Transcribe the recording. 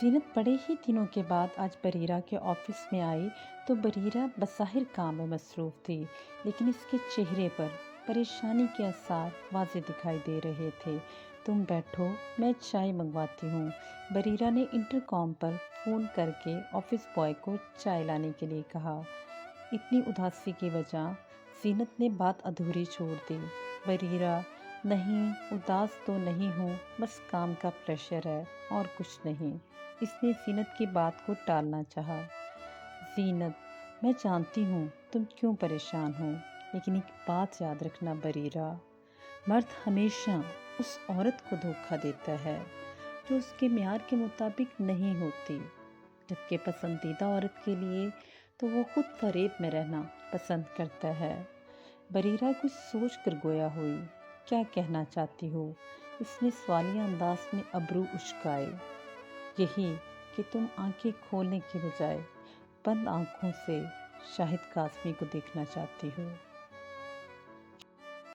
زینت بڑے ہی دنوں کے بعد آج بریرہ کے آفس میں آئی تو بریرہ بظاہر کام میں مصروف تھی، لیکن اس کے چہرے پر پریشانی کے آثار واضح دکھائی دے رہے تھے۔ تم بیٹھو، میں چائے منگواتی ہوں، بریرہ نے انٹر کام پر فون کر کے آفس بوائے کو چائے لانے کے لیے کہا۔ اتنی اداسی کی وجہ زینت نے بات ادھوری چھوڑ دی۔ بریرہ: نہیں، اداس تو نہیں ہوں، بس کام کا پریشر ہے اور کچھ نہیں۔ اس نے زینت کی بات کو ٹالنا چاہا۔ زینت: میں جانتی ہوں تم کیوں پریشان ہو، لیکن ایک بات یاد رکھنا بریرہ، مرد ہمیشہ اس عورت کو دھوکہ دیتا ہے جو اس کے معیار کے مطابق نہیں ہوتی، جبکہ پسندیدہ عورت کے لیے تو وہ خود فریب میں رہنا پسند کرتا ہے۔ بریرہ کچھ سوچ کر گویا ہوئی۔ کیا کہنا چاہتی ہو؟ اس نے سوالیہ انداز میں ابرو اچکائے۔ یہی کہ تم آنکھیں کھولنے کے بجائے بند آنکھوں سے شاہد کاظمی کو دیکھنا چاہتی ہو۔